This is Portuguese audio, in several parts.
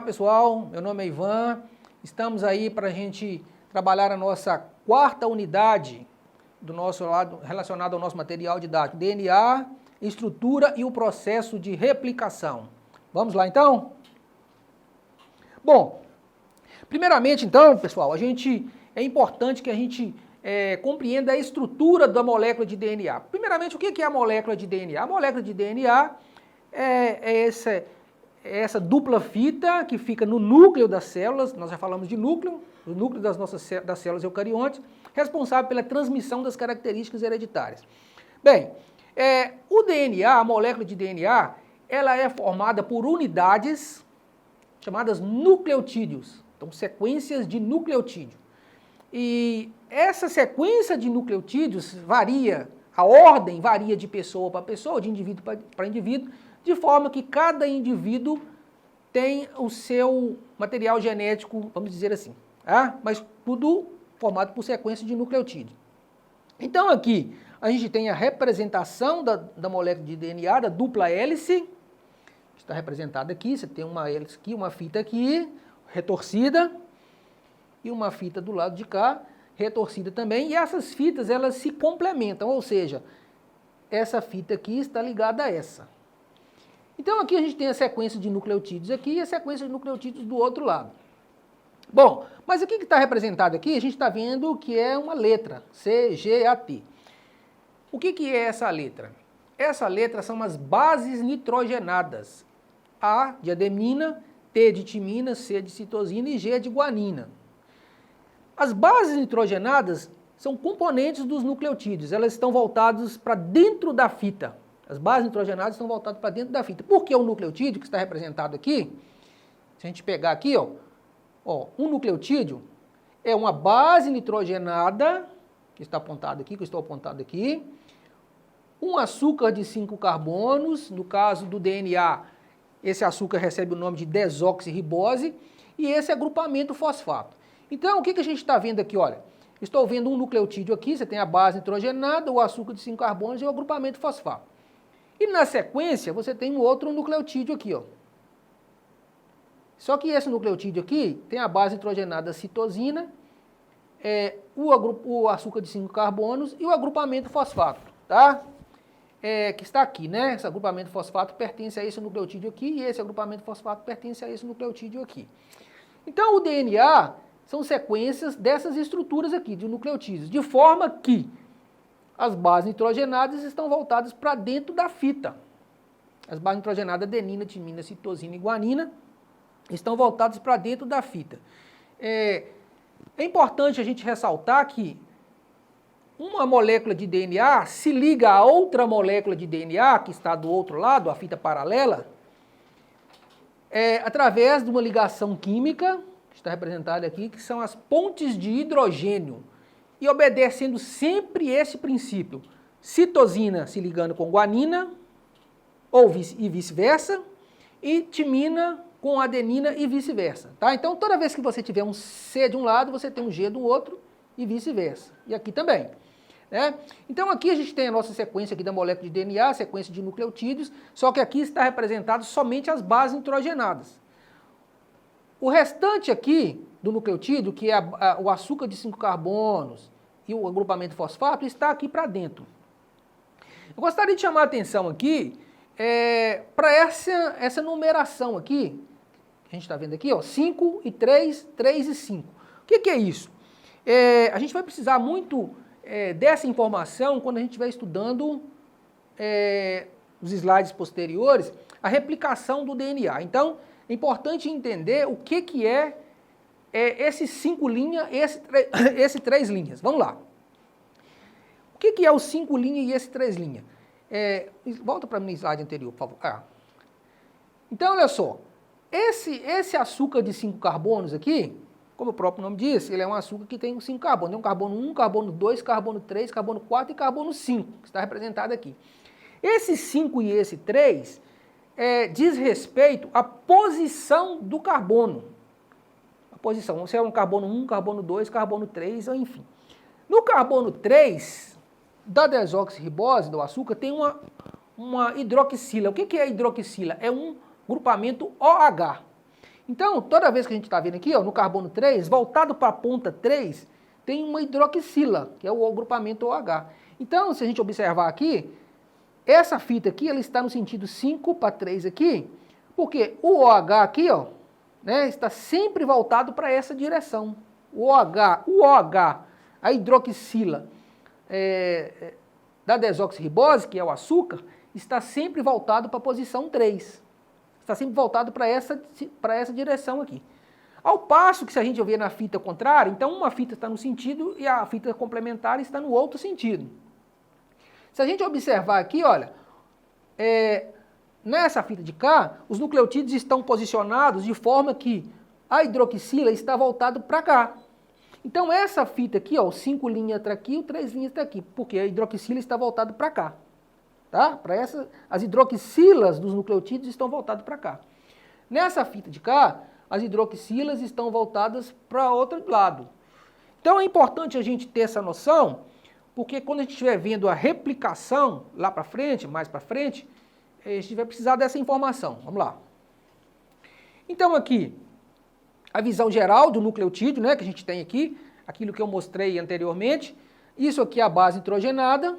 Olá pessoal, meu nome é Ivan, estamos aí para a gente trabalhar a nossa quarta unidade do nosso lado relacionado ao nosso material didático, DNA, estrutura e o processo de replicação. Vamos lá então? Bom, primeiramente então pessoal, é importante que a gente compreenda a estrutura da molécula de DNA. Primeiramente, o que é a molécula de DNA? A molécula de DNA é essa dupla fita que fica no núcleo das células, nós já falamos de núcleo, o núcleo das células eucariontes, responsável pela transmissão das características hereditárias. Bem, o DNA, a molécula de DNA, ela é formada por unidades chamadas nucleotídeos, então sequências de nucleotídeo. E essa sequência de nucleotídeos varia, a ordem varia de pessoa para pessoa, de indivíduo para indivíduo, de forma que cada indivíduo tem o seu material genético, vamos dizer assim, mas tudo formado por sequência de nucleotídeo. Então aqui a gente tem a representação da molécula de DNA, da dupla hélice, que está representada aqui, você tem uma hélice aqui, uma fita aqui, retorcida, e uma fita do lado de cá, retorcida também, e essas fitas elas se complementam, ou seja, essa fita aqui está ligada a essa. Então aqui a gente tem a sequência de nucleotídeos aqui e a sequência de nucleotídeos do outro lado. Bom, mas o que está representado aqui? A gente está vendo que é uma letra, CGAT. O que é essa letra? Essa letra são as bases nitrogenadas. A de adenina, T de timina, C de citosina e G de guanina. As bases nitrogenadas são componentes dos nucleotídeos, elas estão voltadas para dentro da fita. As bases nitrogenadas estão voltadas para dentro da fita. Por que o nucleotídeo, que está representado aqui? Se a gente pegar aqui, um nucleotídeo é uma base nitrogenada, que está apontado aqui, que eu estou apontado aqui, um açúcar de 5 carbonos, no caso do DNA, esse açúcar recebe o nome de desoxirribose, e esse agrupamento fosfato. Então, o que a gente está vendo aqui? Olha, estou vendo um nucleotídeo aqui, você tem a base nitrogenada, o açúcar de 5 carbonos e o agrupamento fosfato. E na sequência, você tem um outro nucleotídeo aqui, Só que esse nucleotídeo aqui tem a base nitrogenada citosina, o açúcar de 5 carbonos e o agrupamento fosfato, tá? Que está aqui, né? Esse agrupamento fosfato pertence a esse nucleotídeo aqui e esse agrupamento fosfato pertence a esse nucleotídeo aqui. Então, o DNA são sequências dessas estruturas aqui, de nucleotídeos, de forma que as bases nitrogenadas estão voltadas para dentro da fita. As bases nitrogenadas, adenina, timina, citosina e guanina, estão voltadas para dentro da fita. É importante a gente ressaltar que uma molécula de DNA se liga a outra molécula de DNA, que está do outro lado, a fita paralela, através de uma ligação química, que está representada aqui, que são as pontes de hidrogênio. E obedecendo sempre esse princípio, citosina se ligando com guanina, e vice-versa, e timina com adenina e vice-versa. Tá? Então, toda vez que você tiver um C de um lado, você tem um G do outro e vice-versa. E aqui também. Né? Então, aqui a gente tem a nossa sequência aqui da molécula de DNA, sequência de nucleotídeos, só que aqui está representado somente as bases nitrogenadas. O restante aqui do nucleotídeo, que é o açúcar de 5 carbonos e o agrupamento fosfato, está aqui para dentro. Eu gostaria de chamar a atenção aqui para essa numeração aqui, que a gente está vendo aqui, 5 e 3, 3 e 5. O que é isso? A gente vai precisar muito dessa informação quando a gente estiver estudando os slides posteriores, a replicação do DNA. Então, é importante entender o que é esse 5 linhas, esse 3 linhas. Vamos lá. O que é o 5 linhas e esse 3 linhas? Volta para mim no slide anterior, por favor. Então, olha só. Esse açúcar de 5 carbonos aqui, como o próprio nome diz, ele é um açúcar que tem 5 carbonos. Tem um carbono 1, carbono 2, carbono 3, carbono 4 e carbono 5, que está representado aqui. Esse 5 e esse 3 diz respeito à posição do carbono. A posição, se é um carbono 1, carbono 2, carbono 3, enfim. No carbono 3, da desoxirribose, do açúcar, tem uma hidroxila. O que é a hidroxila? É um grupamento OH. Então, toda vez que a gente está vendo aqui, ó, no carbono 3, voltado para a ponta 3, tem uma hidroxila, que é o agrupamento OH. Então, se a gente observar aqui, essa fita aqui, ela está no sentido 5 para 3 aqui, porque o OH aqui, ó, né, está sempre voltado para essa direção. O OH, a hidroxila da desoxirribose, que é o açúcar, está sempre voltado para a posição 3. Está sempre voltado para essa direção aqui. Ao passo que se a gente ver na fita contrária, então uma fita está no sentido e a fita complementar está no outro sentido. Se a gente observar aqui, olha, nessa fita de cá, os nucleotídeos estão posicionados de forma que a hidroxila está voltada para cá. Então essa fita aqui, ó, o 5 linhas está aqui, o 3 linhas está aqui, porque a hidroxila está voltada para cá. Tá? As hidroxilas dos nucleotídeos estão voltadas para cá. Nessa fita de cá, as hidroxilas estão voltadas para outro lado. Então é importante a gente ter essa noção, porque quando a gente estiver vendo a replicação lá para frente, mais para frente, a gente vai precisar dessa informação. Vamos lá. Então aqui, a visão geral do nucleotídeo, né, que a gente tem aqui, aquilo que eu mostrei anteriormente. Isso aqui é a base nitrogenada.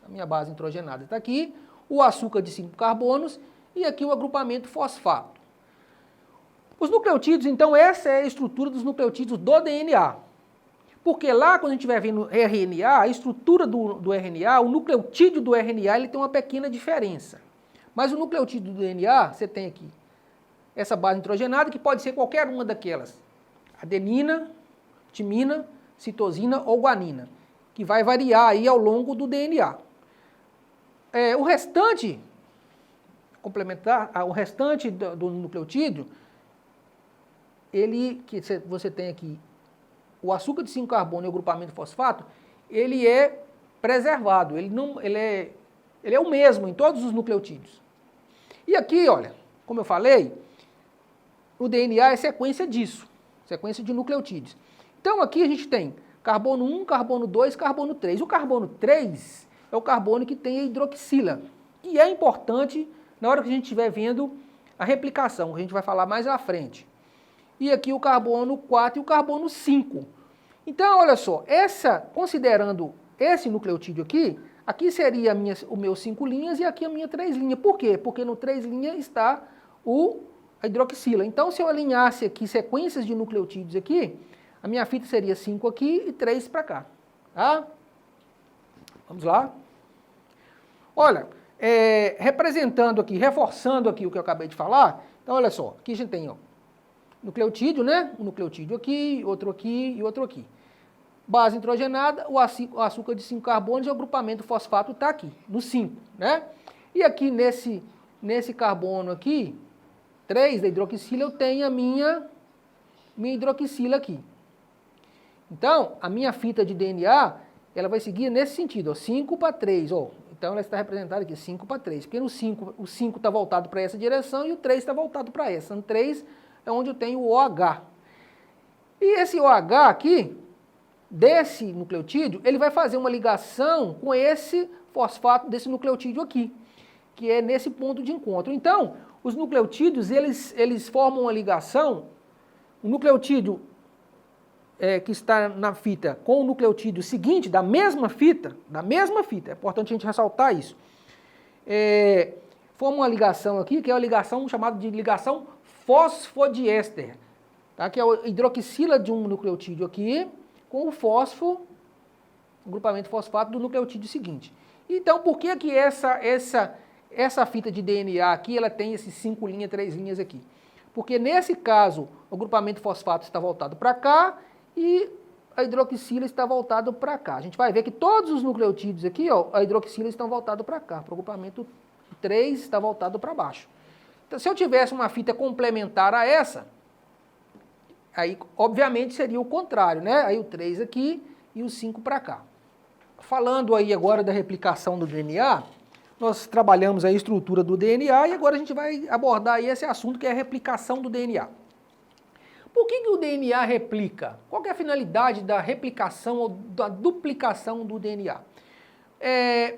A minha base nitrogenada está aqui. O açúcar de 5 carbonos e aqui o agrupamento fosfato. Os nucleotídeos, então, essa é a estrutura dos nucleotídeos do DNA. Porque lá, quando a gente estiver vendo RNA, a estrutura do RNA, o nucleotídeo do RNA, ele tem uma pequena diferença. Mas o nucleotídeo do DNA, você tem aqui essa base nitrogenada, que pode ser qualquer uma daquelas. Adenina, timina, citosina ou guanina, que vai variar aí ao longo do DNA. O restante, complementar, o restante do nucleotídeo, que você tem aqui, o açúcar de 5 carbono e o agrupamento fosfato, ele é preservado, ele é o mesmo em todos os nucleotídeos. E aqui, olha, como eu falei, o DNA é sequência disso, sequência de nucleotídeos. Então aqui a gente tem carbono 1, carbono 2, carbono 3. O carbono 3 é o carbono que tem a hidroxila, e é importante na hora que a gente estiver vendo a replicação, que a gente vai falar mais à frente. E aqui o carbono 4 e o carbono 5. Então, olha só, considerando esse nucleotídeo aqui seria o meu 5 linhas e aqui a minha 3 linhas. Por quê? Porque no 3 linhas está a hidroxila. Então, se eu alinhasse aqui sequências de nucleotídeos aqui, a minha fita seria 5 aqui e 3 para cá. Tá? Vamos lá. Olha, representando aqui, reforçando aqui o que eu acabei de falar. Então, olha só, aqui a gente tem, ó, nucleotídeo, né? Um nucleotídeo aqui e outro aqui. Base nitrogenada, o açúcar de 5 carbonos e o agrupamento fosfato está aqui, no 5, né? E aqui nesse carbono aqui, 3 da hidroxila, eu tenho a minha hidroxila aqui. Então, a minha fita de DNA, ela vai seguir nesse sentido, ó, 5 para 3, ó. Então, ela está representada aqui, 5 para 3, porque no 5, o 5 está voltado para essa direção e o 3 está voltado para essa. No 3 é onde eu tenho o OH. E esse OH aqui, desse nucleotídeo, ele vai fazer uma ligação com esse fosfato desse nucleotídeo aqui, que é nesse ponto de encontro. Então, os nucleotídeos, eles formam uma ligação, o nucleotídeo que está na fita com o nucleotídeo seguinte, da mesma fita, é importante a gente ressaltar isso, forma uma ligação aqui, que é uma ligação chamada de ligação fosfodiéster, tá? Que é a hidroxila de um nucleotídeo aqui, com o fósforo, o grupamento fosfato do nucleotídeo seguinte. Então, por que que essa fita de DNA aqui, ela tem esses 5 linhas, 3 linhas aqui? Porque nesse caso, o grupamento fosfato está voltado para cá e a hidroxila está voltado para cá. A gente vai ver que todos os nucleotídeos aqui, ó, a hidroxila estão voltados para cá. Para o grupamento 3 está voltado para baixo. Então, se eu tivesse uma fita complementar a essa, aí, obviamente, seria o contrário, né? Aí o 3 aqui e o 5 para cá. Falando aí agora da replicação do DNA, nós trabalhamos a estrutura do DNA e agora a gente vai abordar aí esse assunto que é a replicação do DNA. Por que o DNA replica? Qual é a finalidade da replicação ou da duplicação do DNA?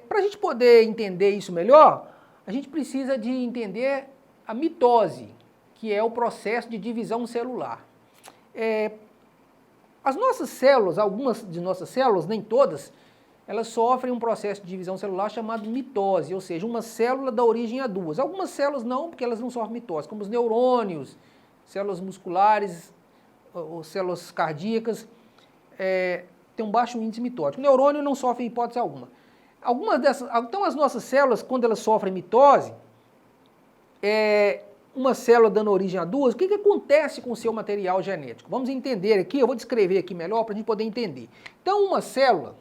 Para a gente poder entender isso melhor, a gente precisa de entender a mitose. que é o processo de divisão celular. As nossas células, algumas de nossas células, nem todas, elas sofrem um processo de divisão celular chamado mitose, ou seja, uma célula dá origem a duas. Algumas células não, porque elas não sofrem mitose, como os neurônios, células musculares, ou células cardíacas, tem um baixo índice mitótico. O neurônio não sofre hipótese alguma. Então as nossas células, quando elas sofrem mitose, uma célula dando origem a duas, o que acontece com o seu material genético? Vamos entender aqui, eu vou descrever aqui melhor para a gente poder entender. Então uma célula,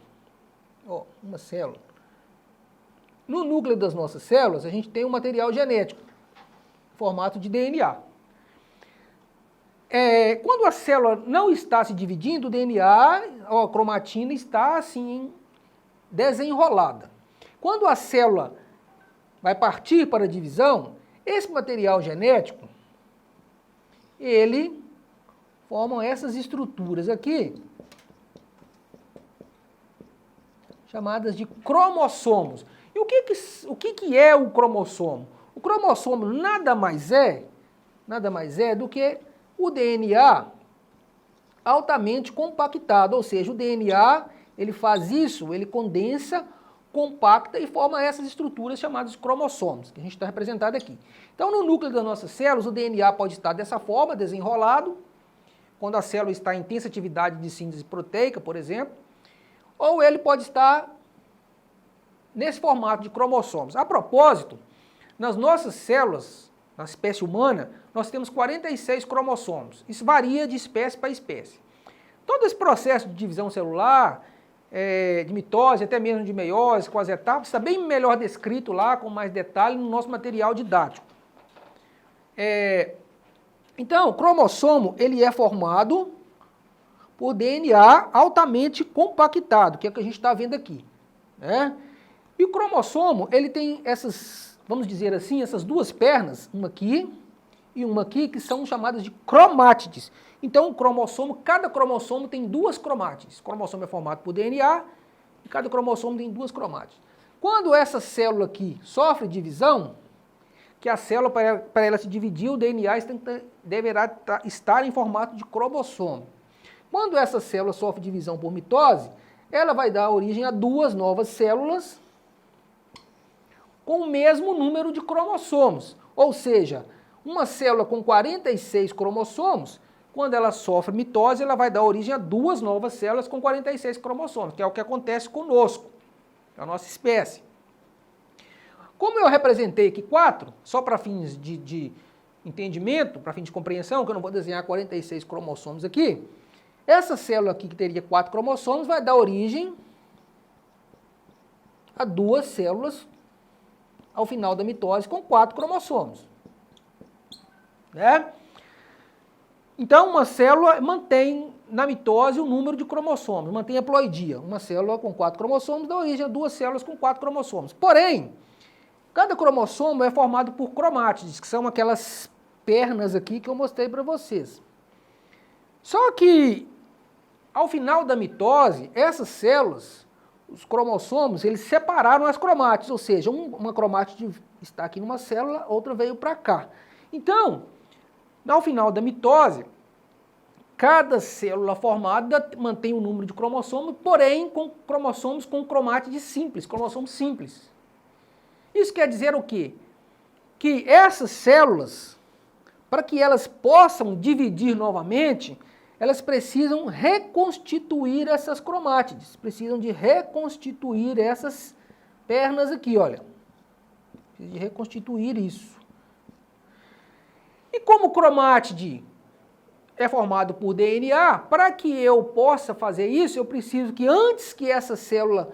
no núcleo das nossas células, a gente tem um material genético, em formato de DNA. Quando a célula não está se dividindo, o DNA, a cromatina está assim desenrolada. Quando a célula vai partir para a divisão, esse material genético, ele forma essas estruturas aqui, chamadas de cromossomos. E o que é o cromossomo? O cromossomo nada mais é do que o DNA altamente compactado, ou seja, o DNA, ele faz isso, ele condensa, compacta e forma essas estruturas chamadas cromossomos, que a gente está representado aqui. Então, no núcleo das nossas células, o DNA pode estar dessa forma, desenrolado, quando a célula está em intensa atividade de síntese proteica, por exemplo, ou ele pode estar nesse formato de cromossomos. A propósito, nas nossas células, na espécie humana, nós temos 46 cromossomos. Isso varia de espécie para espécie. Todo esse processo de divisão celular, de mitose, até mesmo de meiose, com as etapas, está bem melhor descrito lá, com mais detalhe, no nosso material didático. Então, o cromossomo, ele é formado por DNA altamente compactado, que é o que a gente está vendo aqui, né? E o cromossomo, ele tem essas, vamos dizer assim, essas duas pernas, uma aqui e uma aqui, que são chamadas de cromátides. Então, cada cromossomo tem duas cromátides. O cromossomo é formado por DNA e cada cromossomo tem duas cromátides. Quando essa célula aqui sofre divisão, que a célula, para ela se dividir, o DNA deverá estar em formato de cromossomo. Quando essa célula sofre divisão por mitose, ela vai dar origem a duas novas células com o mesmo número de cromossomos. Ou seja, uma célula com 46 cromossomos, quando ela sofre mitose, ela vai dar origem a duas novas células com 46 cromossomos, que é o que acontece conosco, a nossa espécie. Como eu representei aqui 4, só para fins de entendimento, para fins de compreensão, que eu não vou desenhar 46 cromossomos aqui, essa célula aqui que teria 4 cromossomos vai dar origem a duas células ao final da mitose com 4 cromossomos. Né? Então, uma célula mantém na mitose o número de cromossomos, mantém a ploidia. Uma célula com 4 cromossomos dá origem a duas células com 4 cromossomos. Porém, cada cromossomo é formado por cromátides, que são aquelas pernas aqui que eu mostrei para vocês. Só que, ao final da mitose, essas células, os cromossomos, eles separaram as cromátides, ou seja, uma cromátide está aqui numa célula, outra veio para cá. Então, ao final da mitose, cada célula formada mantém o número de cromossomos, porém com cromossomos com cromátides simples, cromossomos simples. Isso quer dizer o quê? Que essas células, para que elas possam dividir novamente, elas precisam reconstituir essas cromátides, precisam de reconstituir essas pernas aqui, olha. Precisa de reconstituir isso. E como cromátide é formado por DNA, para que eu possa fazer isso, eu preciso que antes que essa célula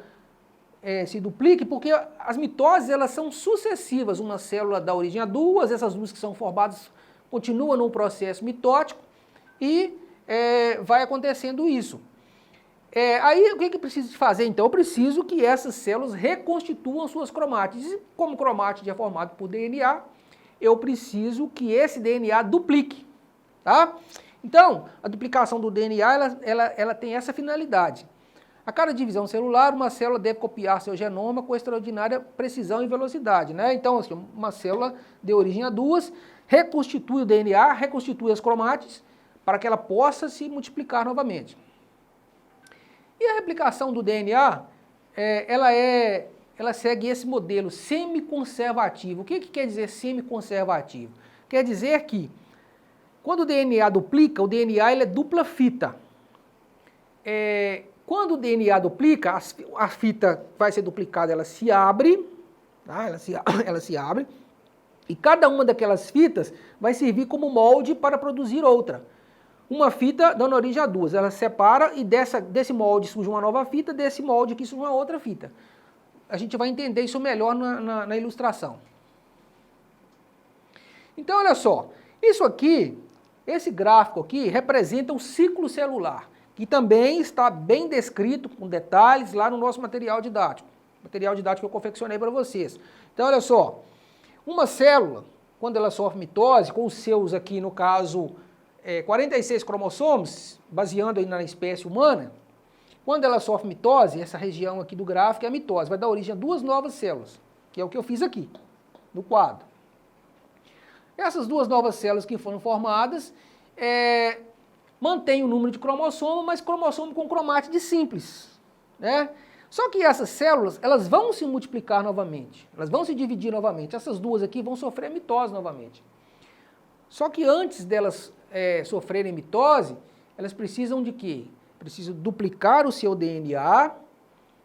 se duplique, porque as mitoses elas são sucessivas, uma célula dá origem a duas, essas duas que são formadas continuam num processo mitótico e vai acontecendo isso. Aí o que eu preciso fazer então? Eu preciso que essas células reconstituam suas cromátides. E como cromátides é formado por DNA, eu preciso que esse DNA duplique, tá? Então, a duplicação do DNA, ela tem essa finalidade. A cada divisão celular, uma célula deve copiar seu genoma com extraordinária precisão e velocidade, né? Então, assim, uma célula deu origem a duas, reconstitui o DNA, reconstitui as cromátides, para que ela possa se multiplicar novamente. E a replicação do DNA, ela segue esse modelo semiconservativo. O que quer dizer semiconservativo? Quer dizer que, quando o DNA duplica, o DNA ele é dupla fita. Quando o DNA duplica, a fita vai ser duplicada, ela se abre, tá? ela se abre, e cada uma daquelas fitas vai servir como molde para produzir outra. Uma fita dando origem a duas, ela separa e desse molde surge uma nova fita, desse molde aqui surge uma outra fita. A gente vai entender isso melhor na ilustração. Então, olha só, isso aqui, esse gráfico aqui, representa um ciclo celular, que também está bem descrito, com detalhes, lá no nosso material didático que eu confeccionei para vocês. Então, olha só, uma célula, quando ela sofre mitose, com os seus aqui, no caso, 46 cromossomos, baseando aí na espécie humana, quando ela sofre mitose, essa região aqui do gráfico é a mitose, vai dar origem a duas novas células, que é o que eu fiz aqui, no quadro. Essas duas novas células que foram formadas, mantém o número de cromossomo, mas cromossomo com cromátide simples, né? Só que essas células, elas vão se multiplicar novamente, elas vão se dividir novamente, essas duas aqui vão sofrer mitose novamente. Só que antes delas sofrerem mitose, elas precisam de quê? Precisam duplicar o seu DNA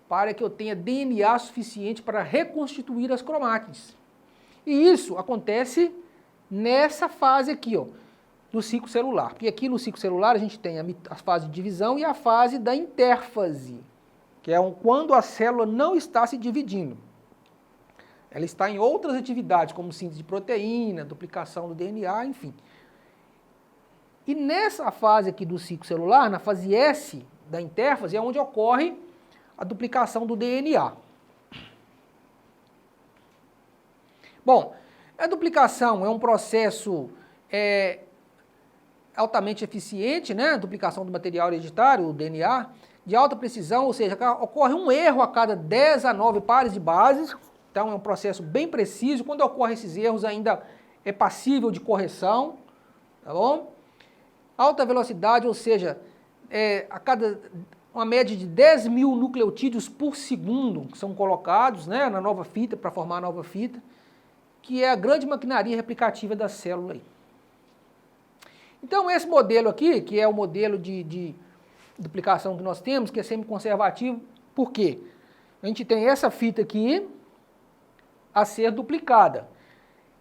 para que eu tenha DNA suficiente para reconstituir as cromátides. E isso acontece nessa fase aqui, ó, do ciclo celular. Porque aqui no ciclo celular a gente tem a fase de divisão e a fase da intérfase, que é quando a célula não está se dividindo. Ela está em outras atividades, como síntese de proteína, duplicação do DNA, enfim. E nessa fase aqui do ciclo celular, na fase S da intérfase, é onde ocorre a duplicação do DNA. Bom, a duplicação é um processo altamente eficiente, né? A duplicação do material hereditário, o DNA, de alta precisão, ou seja, ocorre um erro a cada 10 a 9 pares de bases, então é um processo bem preciso. Quando ocorrem esses erros ainda é passível de correção, tá bom? Alta velocidade, ou seja, a cada uma média de 10 mil nucleotídeos por segundo que são colocados, né, na nova fita, para formar a nova fita, que é a grande maquinaria replicativa da célula aí. Então, esse modelo aqui, que é o modelo de duplicação que nós temos, que é semiconservativo, por quê? A gente tem essa fita aqui a ser duplicada.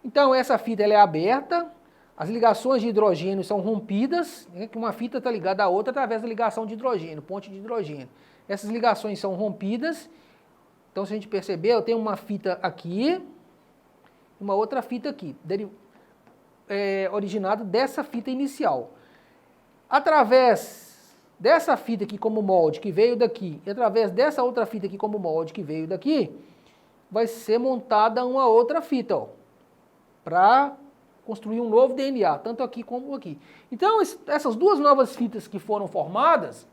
Então, essa fita ela é aberta, as ligações de hidrogênio são rompidas, né, que uma fita está ligada à outra através da ligação de hidrogênio, ponte de hidrogênio. Essas ligações são rompidas, então se a gente perceber, eu tenho uma fita aqui, uma outra fita aqui, originada dessa fita inicial. Através dessa fita aqui como molde, que veio daqui, e através dessa outra fita aqui como molde, que veio daqui, vai ser montada uma outra fita, ó, para construir um novo DNA, tanto aqui como aqui. Então, essas duas novas fitas que foram formadas,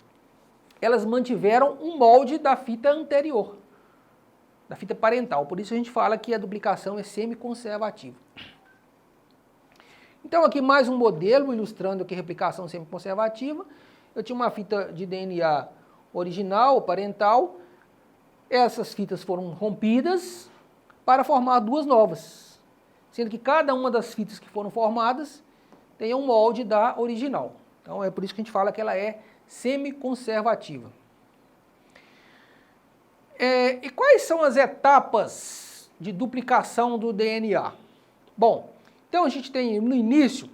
elas mantiveram um molde da fita anterior, da fita parental. Por isso a gente fala que a duplicação é semiconservativa. Então, aqui mais um modelo ilustrando que replicação semiconservativa. Eu tinha uma fita de DNA original, parental. Essas fitas foram rompidas para formar duas novas, sendo que cada uma das fitas que foram formadas tem um molde da original. Então é por isso que a gente fala que ela é semiconservativa. E quais são as etapas de duplicação do DNA? Bom, então a gente tem no início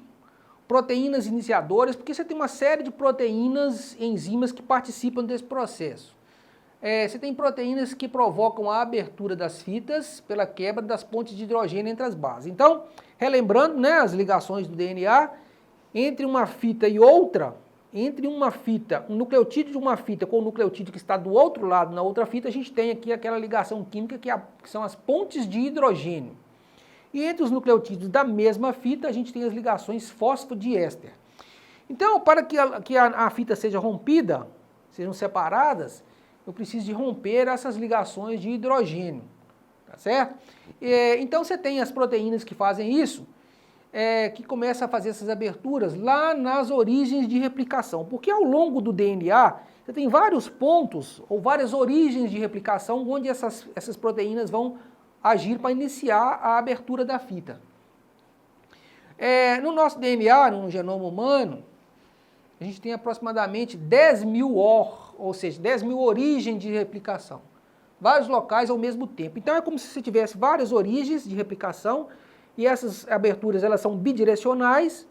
proteínas iniciadoras, porque você tem uma série de proteínas e enzimas que participam desse processo. Você tem proteínas que provocam a abertura das fitas pela quebra das pontes de hidrogênio entre as bases. Então, relembrando, né, as ligações do DNA, entre uma fita e outra, entre uma fita, um nucleotídeo de uma fita com o nucleotídeo que está do outro lado, na outra fita, a gente tem aqui aquela ligação química que são as pontes de hidrogênio. E entre os nucleotídeos da mesma fita, a gente tem as ligações fosfodiéster. Então, para que a fita seja rompida, sejam separadas, eu preciso de romper essas ligações de hidrogênio, tá certo? Então você tem as proteínas que fazem isso, que começam a fazer essas aberturas lá nas origens de replicação, porque ao longo do DNA você tem vários pontos ou várias origens de replicação onde essas proteínas vão agir para iniciar a abertura da fita. No nosso DNA, no genoma humano, a gente tem aproximadamente 10 mil ou seja, 10 mil origens de replicação. Vários locais ao mesmo tempo. Então é como se você tivesse várias origens de replicação e essas aberturas elas são bidirecionais,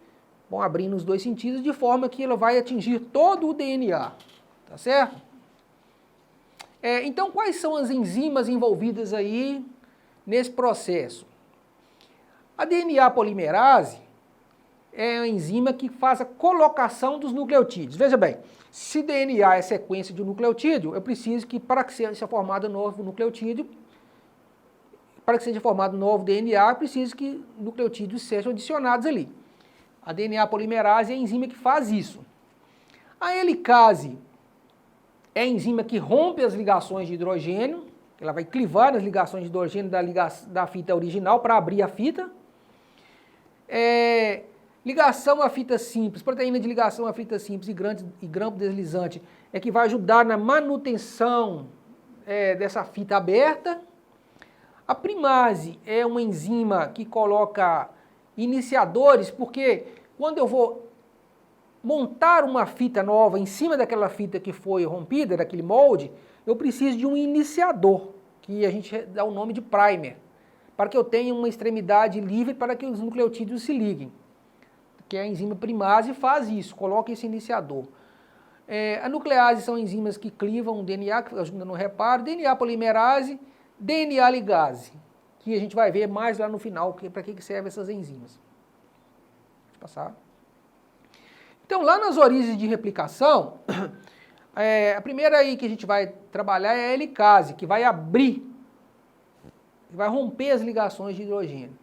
vão abrir nos dois sentidos, de forma que ela vai atingir todo o DNA. Tá certo? Então quais são as enzimas envolvidas aí nesse processo? A DNA polimerase é a enzima que faz a colocação dos nucleotídeos. Veja bem, se DNA é sequência de um nucleotídeo, eu preciso que para que seja formado um novo nucleotídeo, para que seja formado um novo DNA, eu preciso que nucleotídeos sejam adicionados ali. A DNA polimerase é a enzima que faz isso. A helicase é a enzima que rompe as ligações de hidrogênio, ela vai clivar as ligações de hidrogênio da fita original para abrir a fita. Ligação à fita simples, proteína de ligação à fita simples e grampo deslizante é que vai ajudar na manutenção dessa fita aberta. A primase é uma enzima que coloca iniciadores, porque quando eu vou montar uma fita nova em cima daquela fita que foi rompida, daquele molde, eu preciso de um iniciador, que a gente dá o nome de primer, para que eu tenha uma extremidade livre para que os nucleotídeos se liguem. Que a enzima primase faz isso, coloca esse iniciador. A nuclease são enzimas que clivam o DNA, que ajudam no reparo, DNA polimerase, DNA ligase, que a gente vai ver mais lá no final, para que servem essas enzimas. Deixa eu passar. Então, lá nas origens de replicação, a primeira aí que a gente vai trabalhar é a helicase, que vai abrir, vai romper as ligações de hidrogênio.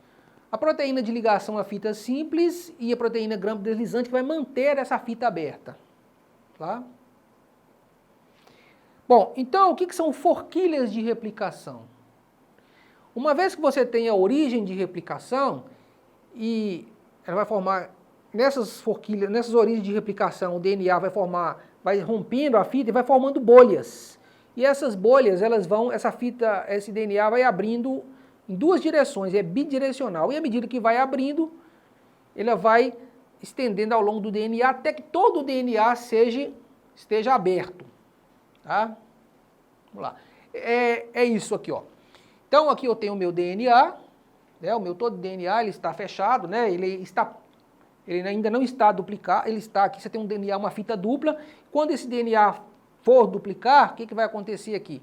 A proteína de ligação à fita simples e a proteína grampo deslizante que vai manter essa fita aberta. Tá? Bom, então o que são forquilhas de replicação? Uma vez que você tem a origem de replicação e ela vai formar nessas forquilhas, nessas origens de replicação, o DNA vai rompendo a fita e vai formando bolhas. E essas bolhas, esse DNA vai abrindo em duas direções, é bidirecional. E à medida que vai abrindo, ela vai estendendo ao longo do DNA até que todo o DNA esteja aberto. Tá? Vamos lá. É isso aqui, ó. Então aqui eu tenho o meu DNA, né? O meu todo DNA ele está fechado, né? Ele ainda não está duplicado, ele está aqui, você tem um DNA, uma fita dupla. Quando esse DNA for duplicar, o que vai acontecer aqui?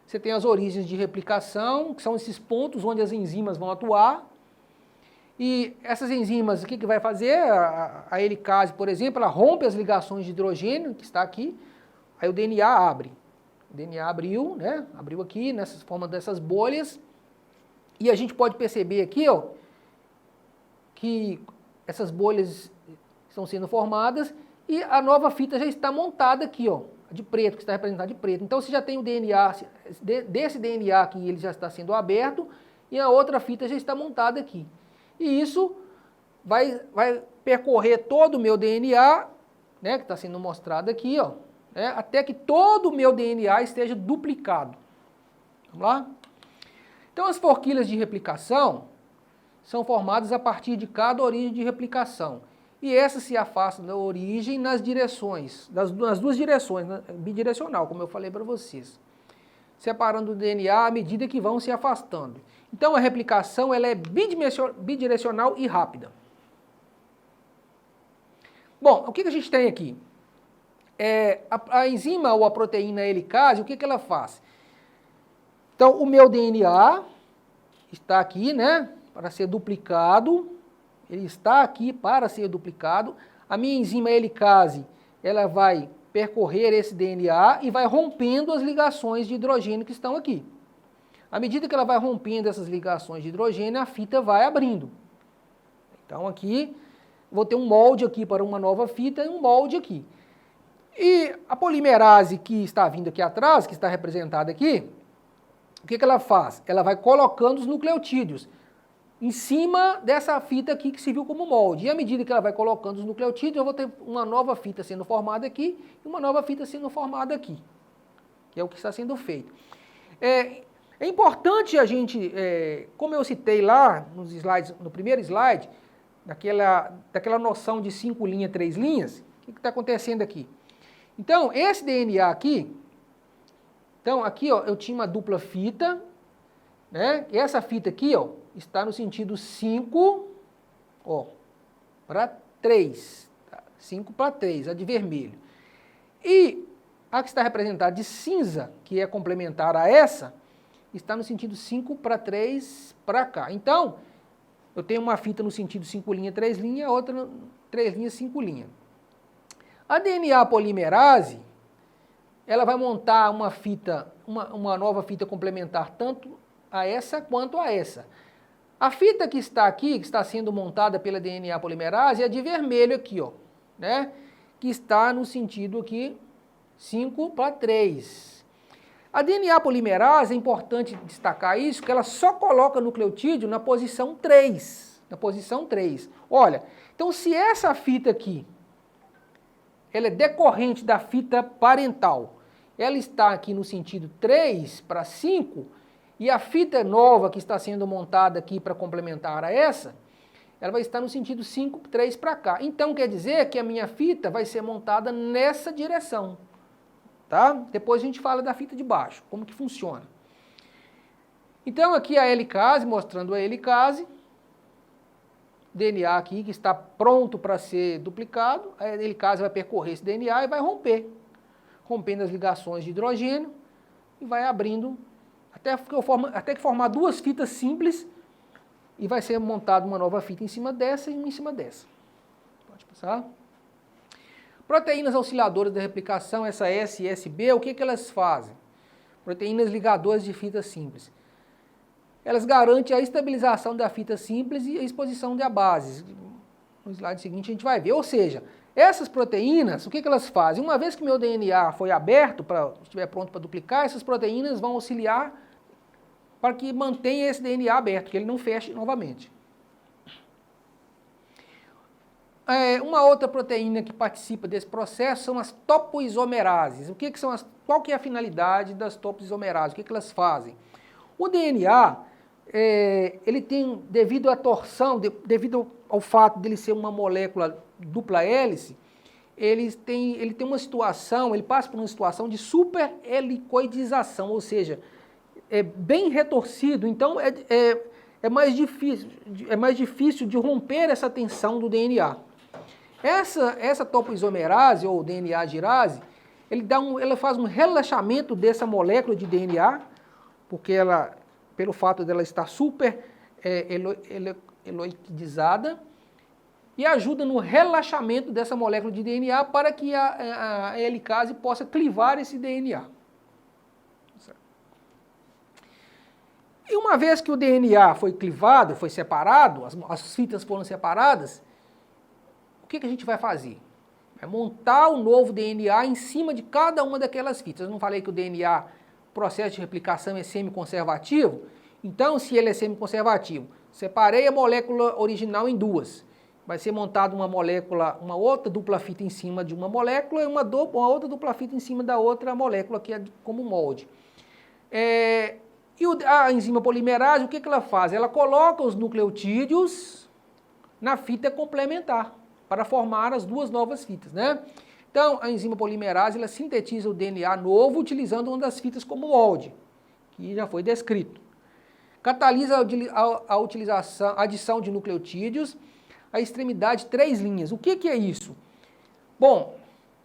Você tem as origens de replicação, que são esses pontos onde as enzimas vão atuar. E essas enzimas, o que vai fazer? A helicase, por exemplo, ela rompe as ligações de hidrogênio, que está aqui, aí o DNA abre. O DNA abriu, né? Abriu aqui, nessa forma dessas bolhas. E a gente pode perceber aqui, ó, que essas bolhas estão sendo formadas e a nova fita já está montada aqui, ó, de preto, que está representado de preto. Então você já tem o DNA, desse DNA aqui ele já está sendo aberto e a outra fita já está montada aqui. E isso vai percorrer todo o meu DNA, né, que está sendo mostrado aqui, ó, né, até que todo o meu DNA esteja duplicado. Vamos lá? Então as forquilhas de replicação são formadas a partir de cada origem de replicação. E essas se afastam da origem nas direções, nas duas direções, né, bidirecional, como eu falei para vocês. Separando o DNA à medida que vão se afastando. Então a replicação ela é bidirecional e rápida. Bom, o que a gente tem aqui? A enzima ou a proteína helicase, o que ela faz? Então o meu DNA está aqui, né, para ser duplicado. Ele está aqui para ser duplicado. A minha enzima helicase, ela vai percorrer esse DNA e vai rompendo as ligações de hidrogênio que estão aqui. À medida que ela vai rompendo essas ligações de hidrogênio, a fita vai abrindo. Então aqui, vou ter um molde aqui para uma nova fita e um molde aqui. E a polimerase que está vindo aqui atrás, que está representada aqui, o que ela faz? Ela vai colocando os nucleotídeos em cima dessa fita aqui que serviu como molde. E à medida que ela vai colocando os nucleotídeos, eu vou ter uma nova fita sendo formada aqui e uma nova fita sendo formada aqui, que é o que está sendo feito. É importante a gente, como eu citei lá nos slides, no primeiro slide, daquela noção de 5 linhas, 3 linhas, o que está acontecendo aqui? Então, esse DNA aqui, então aqui ó, eu tinha uma dupla fita, né? E essa fita aqui ó, está no sentido 5 para 3. 5 para 3, a de vermelho. E a que está representada de cinza, que é complementar a essa, está no sentido 5 para 3 para cá. Então, eu tenho uma fita no sentido 5 linha, 3 linha, outra 3 linhas, 5 linha. A DNA polimerase, ela vai montar uma fita, uma nova fita complementar tanto a essa quanto a essa. A fita que está aqui, que está sendo montada pela DNA polimerase, é a de vermelho aqui, ó, né? Que está no sentido aqui 5 para 3. A DNA polimerase, é importante destacar isso, que ela só coloca nucleotídeo na posição 3. Na posição 3. Olha, então se essa fita aqui, ela é decorrente da fita parental, ela está aqui no sentido 3 para 5, e a fita nova que está sendo montada aqui para complementar a essa, ela vai estar no sentido 5, 3 para cá. Então quer dizer que a minha fita vai ser montada nessa direção. Tá? Depois a gente fala da fita de baixo, como que funciona. Então aqui a helicase, mostrando a helicase, DNA aqui que está pronto para ser duplicado, a helicase vai percorrer esse DNA e vai romper, rompendo as ligações de hidrogênio e vai abrindo até que formar duas fitas simples e vai ser montada uma nova fita em cima dessa e uma em cima dessa. Pode passar. Proteínas auxiliadoras da replicação, essa S e SB, o que elas fazem? Proteínas ligadoras de fitas simples. Elas garantem a estabilização da fita simples e a exposição de bases. No slide seguinte a gente vai ver. Ou seja, essas proteínas, o que elas fazem? Uma vez que meu DNA foi aberto, estiver pronto para duplicar, essas proteínas vão auxiliar para que mantenha esse DNA aberto, que ele não feche novamente. Uma outra proteína que participa desse processo são as topoisomerases. Qual que é a finalidade das topoisomerases? O que elas fazem? O DNA, ele tem, devido à torção, devido ao fato de ele ser uma molécula dupla hélice, ele tem uma situação, ele passa por uma situação de superhelicoidização, ou seja, é bem retorcido, então é mais difícil de romper essa tensão do DNA. Essa topoisomerase, ou DNA-girase, ela faz um relaxamento dessa molécula de DNA, porque pelo fato dela estar super heloidizada, e ajuda no relaxamento dessa molécula de DNA para que a helicase possa clivar esse DNA. E uma vez que o DNA foi clivado, foi separado, as fitas foram separadas, o que a gente vai fazer? Vai montar o novo DNA em cima de cada uma daquelas fitas. Eu não falei que o DNA, o processo de replicação é semiconservativo? Então, se ele é semiconservativo, separei a molécula original em duas. Vai ser montada uma outra dupla fita em cima de uma molécula e uma outra dupla fita em cima da outra molécula, que é como molde. E a enzima polimerase, o que ela faz? Ela coloca os nucleotídeos na fita complementar, para formar as duas novas fitas, né? Então, a enzima polimerase, ela sintetiza o DNA novo utilizando uma das fitas como molde, que já foi descrito. Catalisa a adição de nucleotídeos, a extremidade 3 linhas. O que é isso? Bom,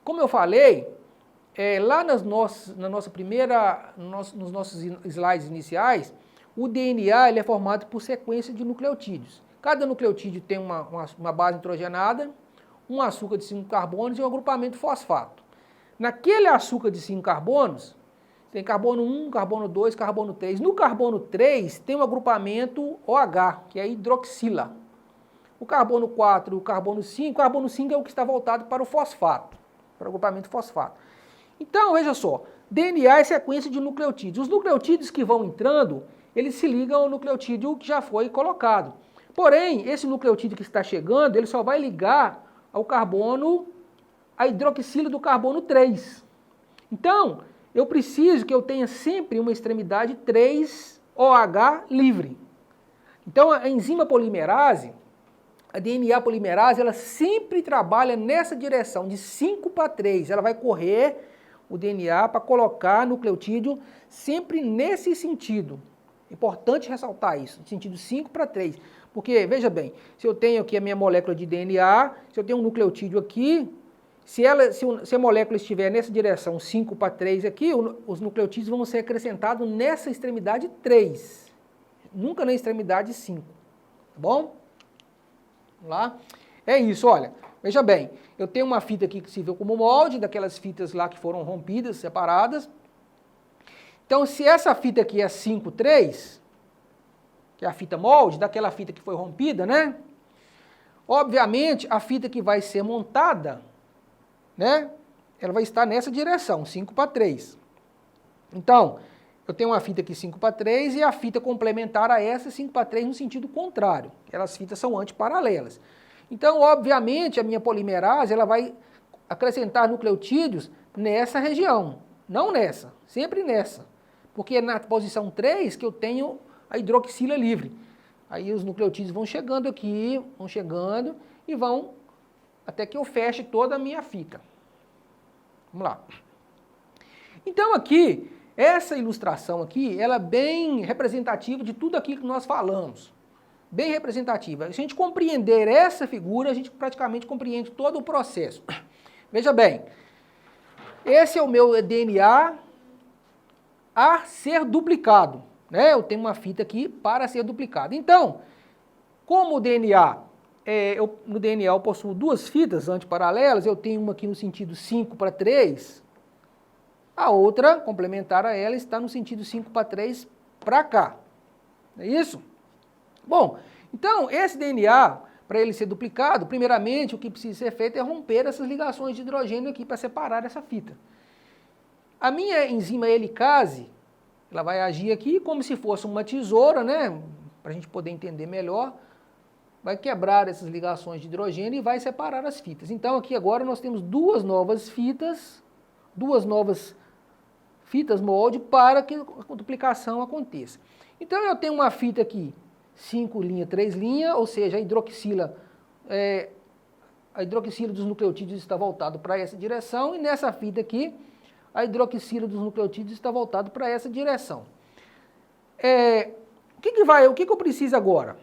como eu falei, lá nos nossos slides iniciais, o DNA ele é formado por sequência de nucleotídeos. Cada nucleotídeo tem uma base nitrogenada, um açúcar de 5 carbonos e um agrupamento fosfato. Naquele açúcar de 5 carbonos, tem carbono 1, carbono 2, carbono 3. No carbono 3 tem um agrupamento OH, que é hidroxila. O carbono 4 e o carbono 5 é o que está voltado para o fosfato. para o agrupamento fosfato. Então, veja só, DNA é sequência de nucleotídeos. Os nucleotídeos que vão entrando, eles se ligam ao nucleotídeo que já foi colocado. Porém, esse nucleotídeo que está chegando, ele só vai ligar ao carbono, a hidroxila do carbono 3. Então, eu preciso que eu tenha sempre uma extremidade 3OH livre. Então, a enzima polimerase, a DNA polimerase, ela sempre trabalha nessa direção, de 5 para 3. Ela vai correr o DNA para colocar nucleotídeo sempre nesse sentido. Importante ressaltar isso, no sentido 5 para 3. Porque, veja bem, se eu tenho aqui a minha molécula de DNA, se eu tenho um nucleotídeo aqui, se a molécula estiver nessa direção 5 para 3 aqui, os nucleotídeos vão ser acrescentados nessa extremidade 3. Nunca na extremidade 5. Tá bom? Vamos lá? É isso, olha. Veja bem, eu tenho uma fita aqui que se viu como molde, daquelas fitas lá que foram rompidas, separadas. Então, se essa fita aqui é 5,3, que é a fita molde, daquela fita que foi rompida, né? Obviamente, a fita que vai ser montada, né? Ela vai estar nessa direção, 5 para 3. Então, eu tenho uma fita aqui 5 para 3 e a fita complementar a essa 5 para 3 no sentido contrário. Aquelas fitas são antiparalelas. Então, obviamente, a minha polimerase ela vai acrescentar nucleotídeos nessa região, não nessa, sempre nessa. Porque é na posição 3 que eu tenho a hidroxila livre. Aí os nucleotídeos vão chegando aqui, vão chegando e vão até que eu feche toda a minha fita. Vamos lá. Então aqui, essa ilustração aqui, ela é bem representativa de tudo aquilo que nós falamos. Bem representativa. Se a gente compreender essa figura, a gente praticamente compreende todo o processo. Veja bem, esse é o meu DNA a ser duplicado, né? Eu tenho uma fita aqui para ser duplicado. Então, como o DNA, no DNA eu possuo duas fitas antiparalelas, eu tenho uma aqui no sentido 5 para 3, a outra, complementar a ela, está no sentido 5 para 3 para cá. É isso? Bom, então esse DNA, para ele ser duplicado, primeiramente o que precisa ser feito é romper essas ligações de hidrogênio aqui para separar essa fita. A minha enzima helicase, ela vai agir aqui como se fosse uma tesoura, né? Para a gente poder entender melhor, vai quebrar essas ligações de hidrogênio e vai separar as fitas. Então aqui agora nós temos duas novas fitas molde para que a duplicação aconteça. Então eu tenho uma fita aqui, 5 linha, 3 linha, ou seja, a hidroxila dos nucleotídeos está voltada para essa direção, e nessa fita aqui, a hidroxila dos nucleotídeos está voltada para essa direção. O que eu preciso agora?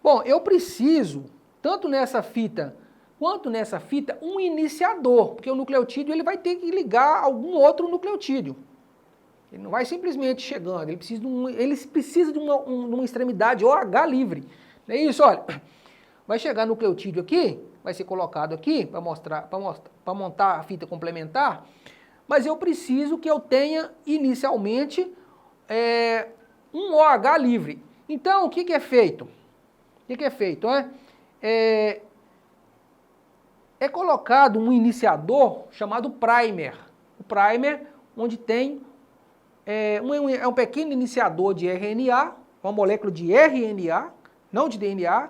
Bom, eu preciso, tanto nessa fita quanto nessa fita, um iniciador, porque o nucleotídeo ele vai ter que ligar algum outro nucleotídeo. Ele não vai simplesmente chegando, ele precisa de uma extremidade OH livre. Não é isso? Olha, vai chegar nucleotídeo aqui, vai ser colocado aqui para montar a fita complementar, mas eu preciso que eu tenha inicialmente um OH livre. Então, o que é feito? É colocado um iniciador chamado primer. O primer, onde tem um pequeno iniciador de RNA, uma molécula de RNA, não de DNA,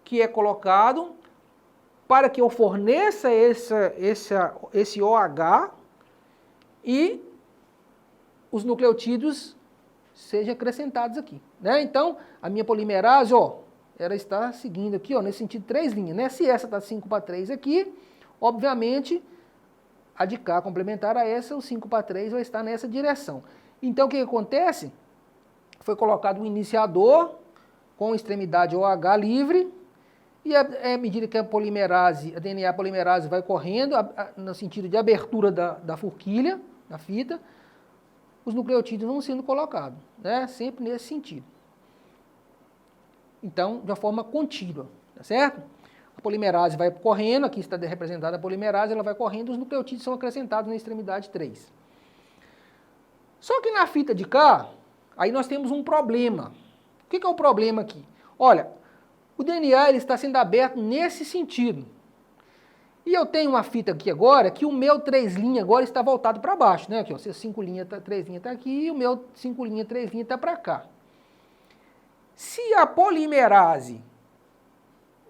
que é colocado para que eu forneça esse OH e os nucleotídeos sejam acrescentados aqui, né? Então, a minha polimerase, ela está seguindo aqui, nesse sentido 3 linhas, né? Se essa está 5 para 3 aqui, obviamente, a de cá complementar a essa, o 5 para 3 vai estar nessa direção. Então, o que acontece? Foi colocado um iniciador com extremidade OH livre, e à medida que a DNA polimerase vai correndo, no sentido de abertura da forquilha, da fita, os nucleotídeos vão sendo colocados, né? Sempre nesse sentido. Então, de uma forma contínua, tá certo? A polimerase vai correndo, aqui está representada a polimerase, ela vai correndo, os nucleotídeos são acrescentados na extremidade 3. Só que na fita de cá, aí nós temos um problema. O que é o problema aqui? Olha, o DNA ele está sendo aberto nesse sentido. E eu tenho uma fita aqui agora, que o meu 3' agora está voltado para baixo, né? Aqui, ó, se 5', 3' está aqui, e o meu 5', 3' está para cá. Se a polimerase,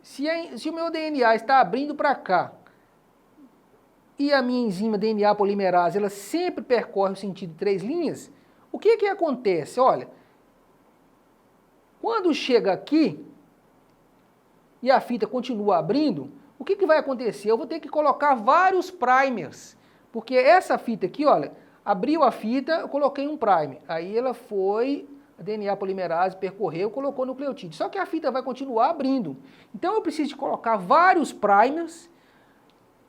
se o meu DNA está abrindo para cá, e a minha enzima DNA polimerase, ela sempre percorre o sentido 3', o que que acontece? Olha, quando chega aqui, e a fita continua abrindo, o que que vai acontecer? Eu vou ter que colocar vários primers, porque essa fita aqui, olha, abriu a fita, eu coloquei um primer, aí ela foi, a DNA polimerase percorreu, colocou nucleotídeo, só que a fita vai continuar abrindo. Então eu preciso de colocar vários primers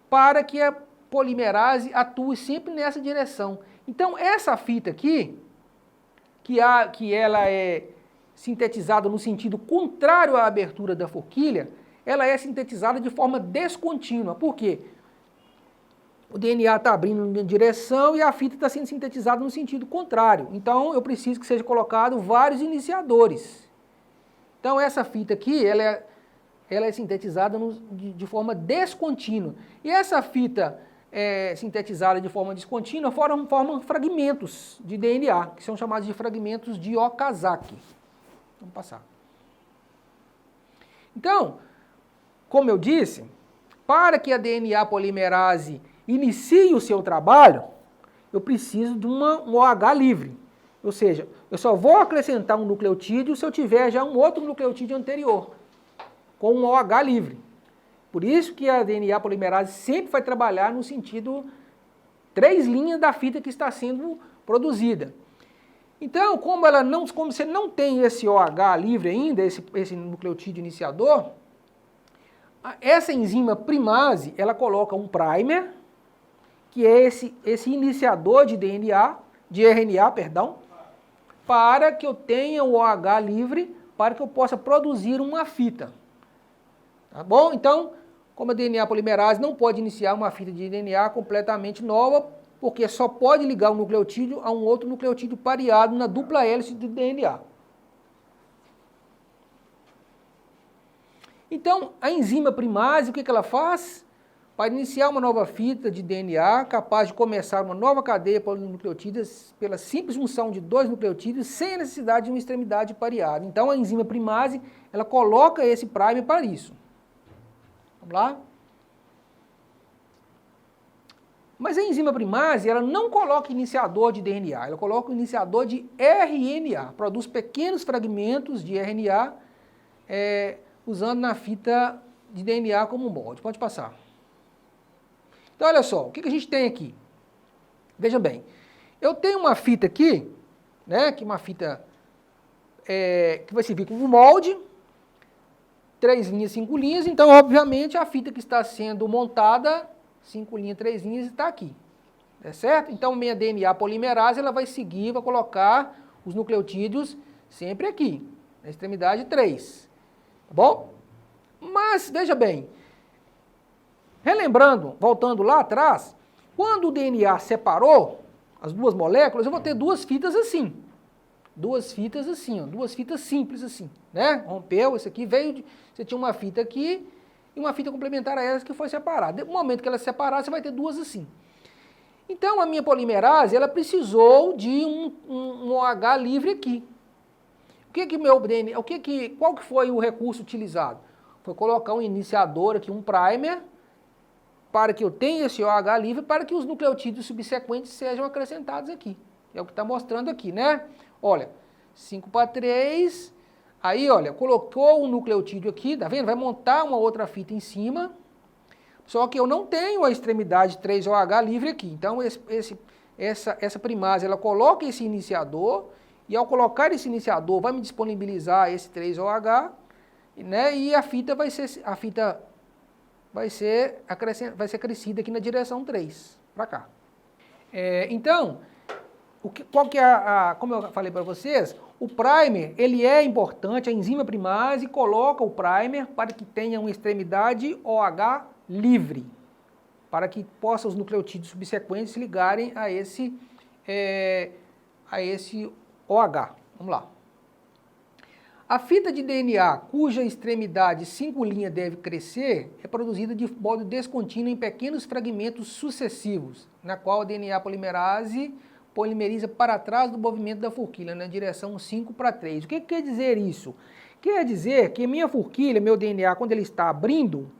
para que a polimerase atue sempre nessa direção. Então essa fita aqui, que ela é sintetizada no sentido contrário à abertura da forquilha, ela é sintetizada de forma descontínua. Por quê? O DNA está abrindo em direção e a fita está sendo sintetizada no sentido contrário. Então eu preciso que seja colocado vários iniciadores. Então essa fita aqui, ela é sintetizada de forma descontínua. E essa fita sintetizada de forma descontínua formam fragmentos de DNA, que são chamados de fragmentos de Okazaki. Vamos passar. Então, como eu disse, para que a DNA polimerase inicie o seu trabalho, eu preciso de um OH livre. Ou seja, eu só vou acrescentar um nucleotídeo se eu tiver já um outro nucleotídeo anterior, com um OH livre. Por isso que a DNA polimerase sempre vai trabalhar no sentido 3' da fita que está sendo produzida. Então, como você não tem esse OH livre ainda, esse nucleotídeo iniciador, essa enzima primase, ela coloca um primer, que é esse iniciador de RNA, para que eu tenha o OH livre, para que eu possa produzir uma fita. Tá bom? Então, como a DNA polimerase não pode iniciar uma fita de DNA completamente nova, porque só pode ligar um nucleotídeo a um outro nucleotídeo pareado na dupla hélice do DNA. Então, a enzima primase, o que ela faz? Para iniciar uma nova fita de DNA, capaz de começar uma nova cadeia polinucleotídeos pela simples junção de 2 nucleotídeos, sem a necessidade de uma extremidade pareada. Então, a enzima primase, ela coloca esse primer para isso. Vamos lá? Mas a enzima primase, ela não coloca iniciador de DNA, ela coloca o iniciador de RNA, produz pequenos fragmentos de RNA, usando na fita de DNA como molde. Pode passar. Então, olha só, o que a gente tem aqui? Veja bem, eu tenho uma fita aqui, né, que é uma fita que vai servir como molde, 3 linhas, 5 linhas, então, obviamente, a fita que está sendo montada, 5 linhas, 3 linhas, está aqui. É certo? Então, minha DNA polimerase, ela vai seguir, vai colocar os nucleotídeos sempre aqui, na extremidade 3. Tá bom? Mas, veja bem, relembrando, voltando lá atrás, quando o DNA separou as duas moléculas, eu vou ter duas fitas assim. Duas fitas assim, ó, duas fitas simples assim, né? Rompeu, esse aqui veio, você tinha uma fita aqui e uma fita complementar a essa que foi separada. No momento que ela se separar, você vai ter duas assim. Então, a minha polimerase, ela precisou de um OH livre aqui. Qual que foi o recurso utilizado? Foi colocar um iniciador aqui, um primer, para que eu tenha esse OH livre, para que os nucleotídeos subsequentes sejam acrescentados aqui. É o que está mostrando aqui, né? Olha, 5 para 3, aí, olha, colocou um nucleotídeo aqui, tá vendo? Vai montar uma outra fita em cima, só que eu não tenho a extremidade 3OH livre aqui. Então, essa primase, ela coloca esse iniciador, e ao colocar esse iniciador, vai me disponibilizar esse 3OH, né? E a fita vai ser crescida aqui na direção 3, para cá. Então, como eu falei para vocês, o primer, ele é importante, a enzima primase coloca o primer para que tenha uma extremidade OH livre, para que possa os nucleotídeos subsequentes se ligarem a esse OH. Vamos lá. A fita de DNA, cuja extremidade 5' deve crescer, é produzida de modo descontínuo em pequenos fragmentos sucessivos, na qual a DNA polimerase polimeriza para trás do movimento da forquilha, na direção 5:3. O que quer dizer isso? Quer dizer que minha forquilha, meu DNA, quando ele está abrindo,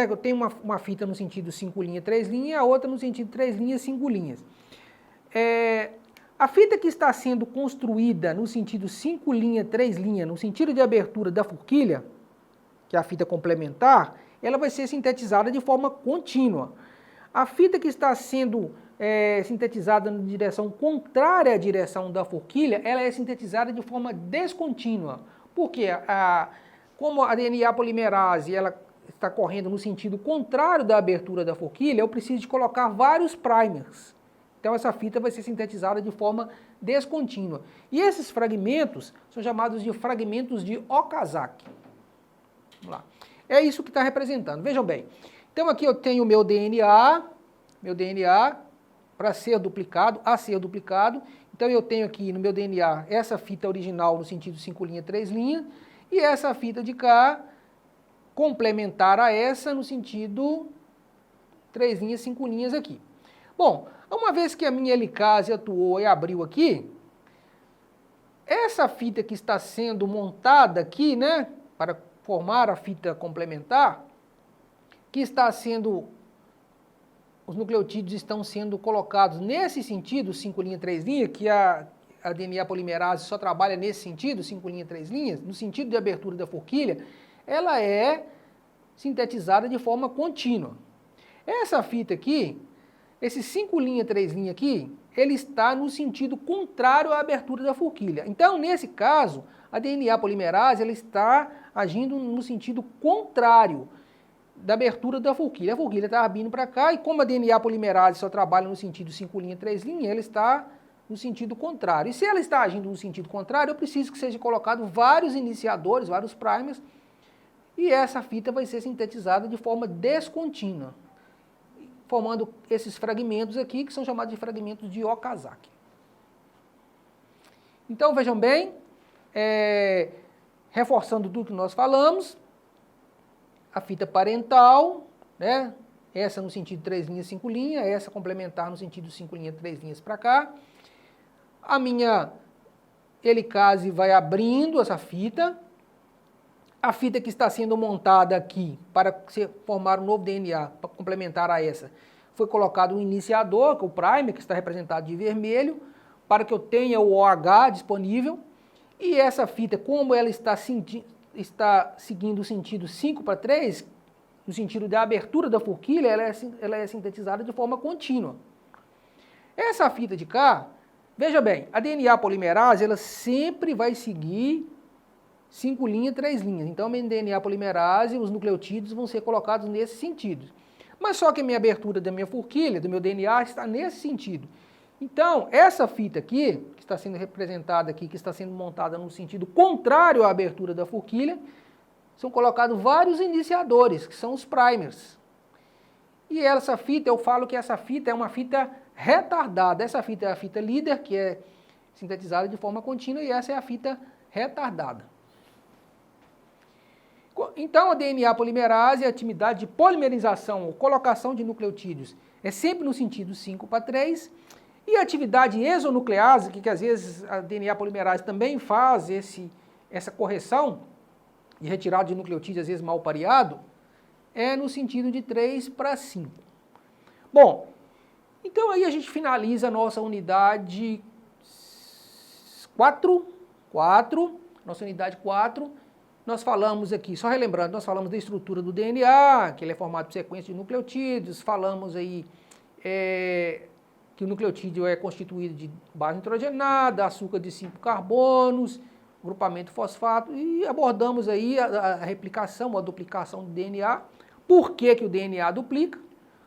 eu tenho uma fita no sentido 5', 3' e a outra no sentido 3', 5'. A fita que está sendo construída no sentido 5', 3', no sentido de abertura da forquilha, que é a fita complementar, ela vai ser sintetizada de forma contínua. A fita que está sendo sintetizada na direção contrária à direção da forquilha, ela é sintetizada de forma descontínua. Porque como a DNA polimerase ela está correndo no sentido contrário da abertura da forquilha, eu preciso de colocar vários primers. Então essa fita vai ser sintetizada de forma descontínua. E esses fragmentos são chamados de fragmentos de Okazaki. Vamos lá. É isso que está representando. Vejam bem. Então aqui eu tenho o meu DNA para ser duplicado, a ser duplicado. Então eu tenho aqui no meu DNA essa fita original no sentido 5', 3', e essa fita de cá complementar a essa no sentido 3', 5' aqui. Bom, uma vez que a minha helicase atuou e abriu aqui, essa fita que está sendo montada aqui, né, para formar a fita complementar, que está sendo, os nucleotídeos estão sendo colocados nesse sentido, 5', 3', que a DNA polimerase só trabalha nesse sentido, 5', 3', no sentido de abertura da forquilha, ela é sintetizada de forma contínua. Essa fita aqui, esse 5', 3' aqui, ele está no sentido contrário à abertura da forquilha. Então, nesse caso, a DNA polimerase ela está agindo no sentido contrário da abertura da forquilha. A forquilha está abrindo para cá e como a DNA polimerase só trabalha no sentido 5', 3', ela está no sentido contrário. E se ela está agindo no sentido contrário, eu preciso que seja colocado vários iniciadores, vários primers, e essa fita vai ser sintetizada de forma descontínua, formando esses fragmentos aqui, que são chamados de fragmentos de Okazaki. Então, vejam bem, reforçando tudo que nós falamos, a fita parental, né, essa no sentido 3', 5', essa complementar no sentido 5', 3' para cá. A minha helicase vai abrindo essa fita. A fita que está sendo montada aqui para formar um novo DNA, para complementar a essa, foi colocado um iniciador, que é o primer, que está representado de vermelho, para que eu tenha o OH disponível. E essa fita, como ela está seguindo o sentido 5', no sentido da abertura da forquilha, ela é sintetizada de forma contínua. Essa fita de cá, veja bem, a DNA polimerase, ela sempre vai seguir 5', 3'. Então, a minha DNA polimerase, os nucleotídeos vão ser colocados nesse sentido. Mas só que a minha abertura da minha forquilha, do meu DNA, está nesse sentido. Então, essa fita aqui, que está sendo representada aqui, que está sendo montada no sentido contrário à abertura da forquilha, são colocados vários iniciadores, que são os primers. E essa fita, eu falo que essa fita é uma fita retardada. Essa fita é a fita líder, que é sintetizada de forma contínua, e essa é a fita retardada. Então, a DNA polimerase, a atividade de polimerização ou colocação de nucleotídeos é sempre no sentido 5', e a atividade exonuclease, que às vezes a DNA polimerase também faz essa correção de retirada de nucleotídeos, às vezes mal pareado, é no sentido de 3'5. Bom, então aí a gente finaliza a nossa unidade 4, nossa unidade 4, nós falamos aqui, só relembrando, nós falamos da estrutura do DNA, que ele é formado por sequência de nucleotídeos, falamos aí que o nucleotídeo é constituído de base nitrogenada, açúcar de 5 carbonos, grupamento fosfato, e abordamos aí a replicação, a duplicação do DNA. Por que que o DNA duplica?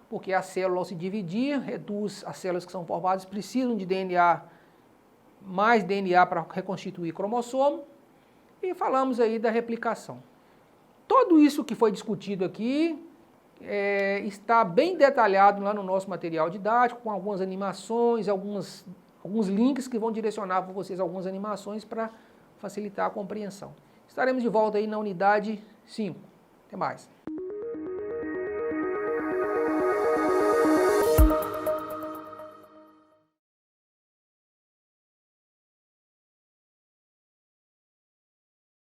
Porque a célula, ao se dividir, reduz as células que são formadas, precisam de DNA, mais DNA para reconstituir cromossomo. E falamos aí da replicação. Tudo isso que foi discutido aqui está bem detalhado lá no nosso material didático, com algumas animações, alguns links que vão direcionar para vocês algumas animações para facilitar a compreensão. Estaremos de volta aí na unidade 5. Até mais.